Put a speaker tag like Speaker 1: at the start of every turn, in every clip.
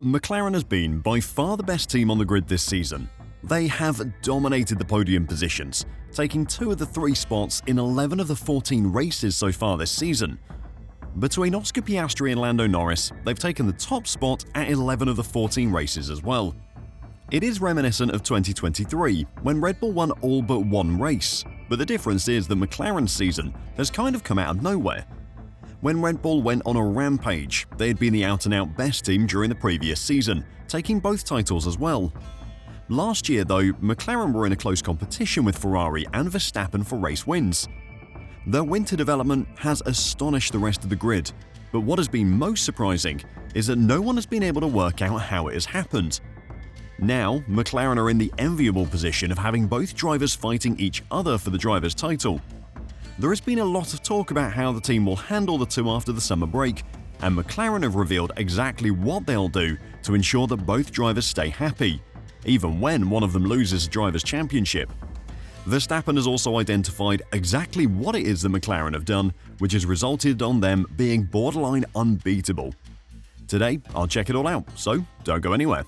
Speaker 1: McLaren has been by far the best team on the grid this season. They have dominated the podium positions, taking 2 of the 3 spots in 11 of the 14 races so far this season. Between Oscar Piastri and Lando Norris, they've taken the top spot at 11 of the 14 races as well. It is reminiscent of 2023, when Red Bull won all but one race, but the difference is that McLaren's season has kind of come out of nowhere. When Red Bull went on a rampage, they had been the out-and-out best team during the previous season, taking both titles as well. Last year, though, McLaren were in a close competition with Ferrari and Verstappen for race wins. Their winter development has astonished the rest of the grid, but what has been most surprising is that no one has been able to work out how it has happened. Now, McLaren are in the enviable position of having both drivers fighting each other for the driver's title. There has been a lot of talk about how the team will handle the two after the summer break, and McLaren have revealed exactly what they'll do to ensure that both drivers stay happy, even when one of them loses a driver's championship. Verstappen has also identified exactly what it is that McLaren have done, which has resulted on them being borderline unbeatable. Today, I'll check it all out, so don't go anywhere.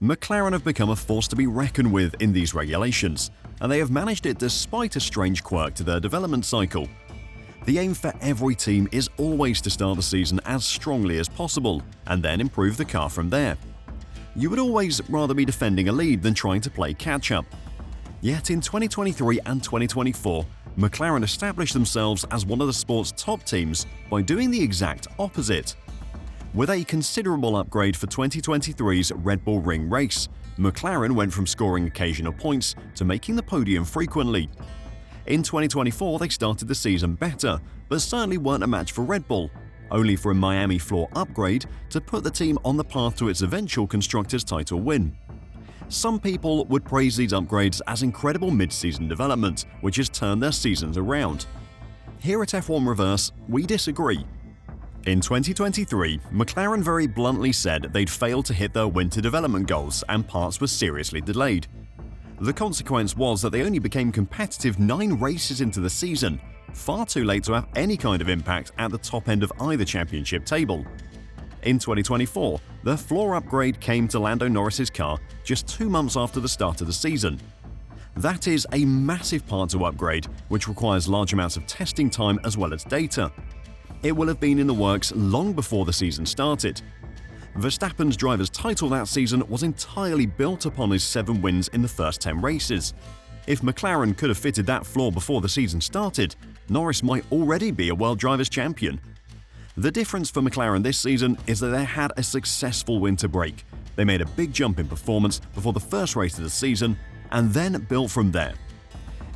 Speaker 1: McLaren have become a force to be reckoned with in these regulations, and they have managed it despite a strange quirk to their development cycle. The aim for every team is always to start the season as strongly as possible, and then improve the car from there. You would always rather be defending a lead than trying to play catch-up. Yet in 2023 and 2024, McLaren established themselves as one of the sport's top teams by doing the exact opposite. With a considerable upgrade for 2023's Red Bull Ring race, McLaren went from scoring occasional points to making the podium frequently. In 2024, they started the season better, but certainly weren't a match for Red Bull, only for a Miami floor upgrade to put the team on the path to its eventual Constructors' title win. Some people would praise these upgrades as incredible mid-season development, which has turned their seasons around. Here at F1 Reverse, we disagree. In 2023, McLaren very bluntly said they'd failed to hit their winter development goals and parts were seriously delayed. The consequence was that they only became competitive 9 races into the season, far too late to have any kind of impact at the top end of either championship table. In 2024, the floor upgrade came to Lando Norris's car just 2 months after the start of the season. That is a massive part to upgrade, which requires large amounts of testing time as well as data. It will have been in the works long before the season started. Verstappen's driver's title that season was entirely built upon his 7 wins in the first 10 races. If McLaren could have fitted that floor before the season started, Norris might already be a World Drivers' Champion. The difference for McLaren this season is that they had a successful winter break. They made a big jump in performance before the first race of the season, and then built from there.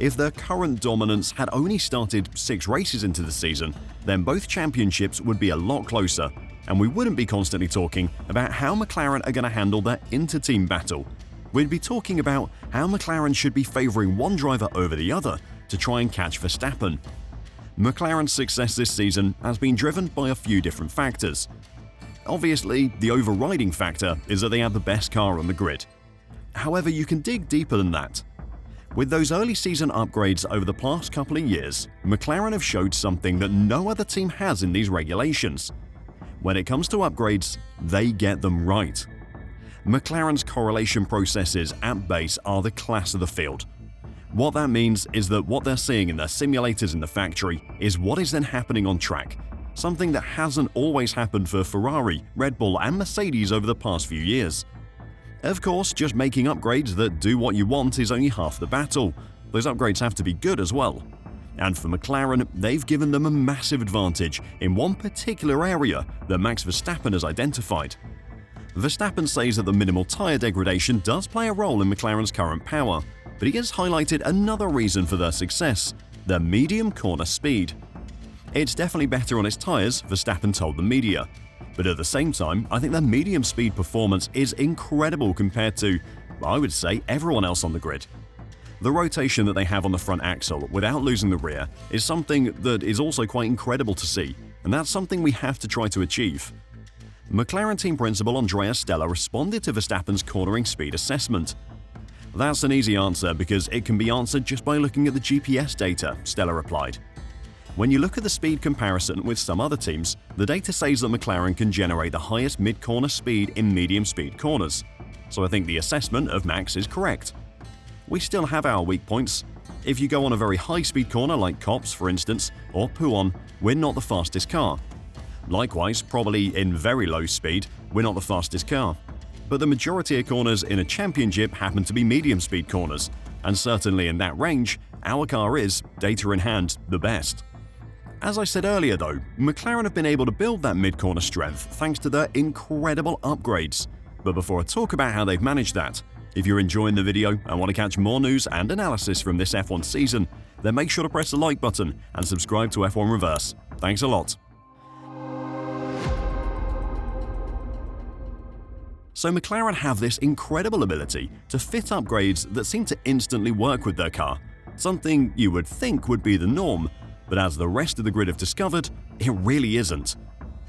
Speaker 1: If their current dominance had only started 6 races into the season, then both championships would be a lot closer, and we wouldn't be constantly talking about how McLaren are going to handle their inter-team battle. We'd be talking about how McLaren should be favouring one driver over the other to try and catch Verstappen. McLaren's success this season has been driven by a few different factors. Obviously, the overriding factor is that they have the best car on the grid. However, you can dig deeper than that. With those early season upgrades over the past couple of years, McLaren have showed something that no other team has in these regulations. When it comes to upgrades, they get them right. McLaren's correlation processes at base are the class of the field. What that means is that what they're seeing in their simulators in the factory is what is then happening on track, something that hasn't always happened for Ferrari, Red Bull and Mercedes over the past few years. Of course, just making upgrades that do what you want is only half the battle. Those upgrades have to be good as well. And for McLaren, they've given them a massive advantage in one particular area that Max Verstappen has identified. Verstappen says that the minimal tyre degradation does play a role in McLaren's current power, but he has highlighted another reason for their success: their medium corner speed. It's definitely better on its tyres, Verstappen told the media. But at the same time, I think their medium speed performance is incredible compared to, I would say, everyone else on the grid. The rotation that they have on the front axle without losing the rear is something that is also quite incredible to see, and that's something we have to try to achieve. McLaren team principal Andrea Stella responded to Verstappen's cornering speed assessment. That's an easy answer because it can be answered just by looking at the GPS data, Stella replied. When you look at the speed comparison with some other teams, the data says that McLaren can generate the highest mid-corner speed in medium-speed corners. So I think the assessment of Max is correct. We still have our weak points. If you go on a very high-speed corner like Copse, for instance, or Pouhon, we're not the fastest car. Likewise, probably in very low speed, we're not the fastest car. But the majority of corners in a championship happen to be medium-speed corners, and certainly in that range, our car is, data in hand, the best. As I said earlier though, McLaren have been able to build that mid-corner strength thanks to their incredible upgrades. But before I talk about how they've managed that, if you're enjoying the video and want to catch more news and analysis from this F1 season, then make sure to press the like button and subscribe to F1 Reverse. Thanks a lot. So McLaren have this incredible ability to fit upgrades that seem to instantly work with their car, something you would think would be the norm, but as the rest of the grid have discovered, it really isn't.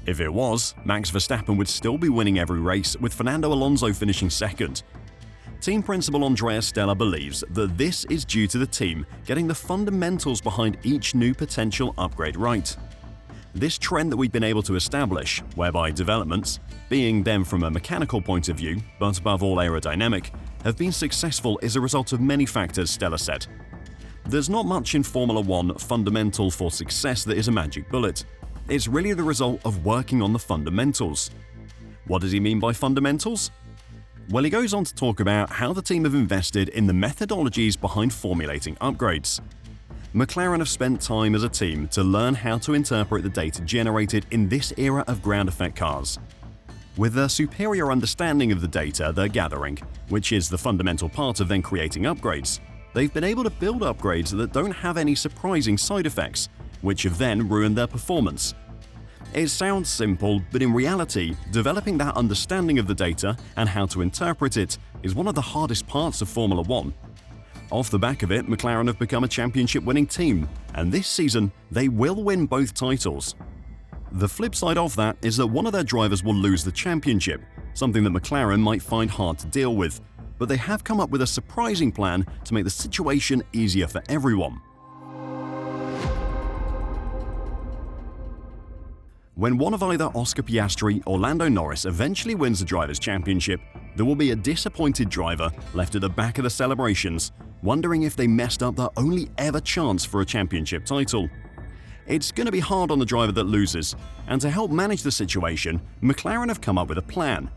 Speaker 1: If it was, Max Verstappen would still be winning every race, with Fernando Alonso finishing second. Team principal Andrea Stella believes that this is due to the team getting the fundamentals behind each new potential upgrade right. This trend that we've been able to establish, whereby developments, being them from a mechanical point of view, but above all aerodynamic, have been successful as a result of many factors, Stella said. There's not much in Formula 1 fundamental for success that is a magic bullet. It's really the result of working on the fundamentals. What does he mean by fundamentals? Well, he goes on to talk about how the team have invested in the methodologies behind formulating upgrades. McLaren have spent time as a team to learn how to interpret the data generated in this era of ground effect cars. With their superior understanding of the data they're gathering, which is the fundamental part of then creating upgrades, they've been able to build upgrades that don't have any surprising side effects, which have then ruined their performance. It sounds simple, but in reality, developing that understanding of the data and how to interpret it is one of the hardest parts of Formula 1. Off the back of it, McLaren have become a championship-winning team, and this season, they will win both titles. The flip side of that is that one of their drivers will lose the championship, something that McLaren might find hard to deal with, but they have come up with a surprising plan to make the situation easier for everyone. When one of either Oscar Piastri or Lando Norris eventually wins the Drivers' Championship, there will be a disappointed driver left at the back of the celebrations, wondering if they messed up their only ever chance for a championship title. It's going to be hard on the driver that loses, and to help manage the situation, McLaren have come up with a plan.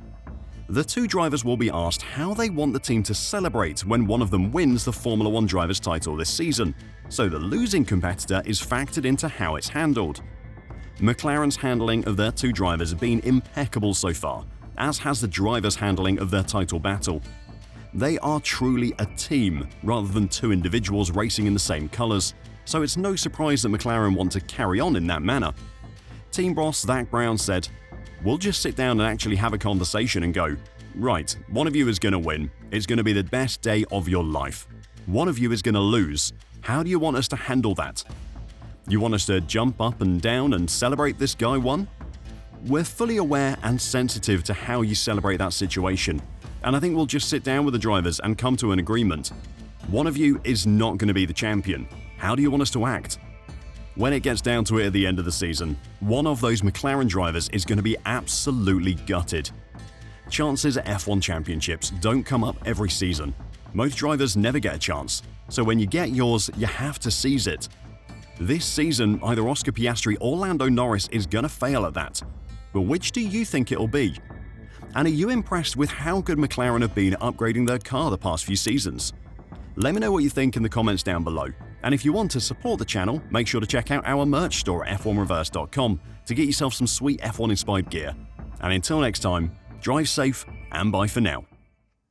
Speaker 1: The two drivers will be asked how they want the team to celebrate when one of them wins the Formula 1 driver's title this season, so the losing competitor is factored into how it's handled. McLaren's handling of their two drivers has been impeccable so far, as has the drivers' handling of their title battle. They are truly a team, rather than two individuals racing in the same colours, so it's no surprise that McLaren want to carry on in that manner. Team boss Zach Brown said, "We'll just sit down and actually have a conversation and go, right, one of you is going to win, it's going to be the best day of your life. One of you is going to lose. How do you want us to handle that? You want us to jump up and down and celebrate this guy won? We're fully aware and sensitive to how you celebrate that situation, and I think we'll just sit down with the drivers and come to an agreement. One of you is not going to be the champion. How do you want us to act?" When it gets down to it at the end of the season, one of those McLaren drivers is going to be absolutely gutted. Chances at F1 championships don't come up every season. Most drivers never get a chance, so when you get yours, you have to seize it. This season, either Oscar Piastri or Lando Norris is going to fail at that. But which do you think it'll be? And are you impressed with how good McLaren have been upgrading their car the past few seasons? Let me know what you think in the comments down below. And if you want to support the channel, make sure to check out our merch store at f1reverse.com to get yourself some sweet F1 inspired gear. And until next time, drive safe and bye for now.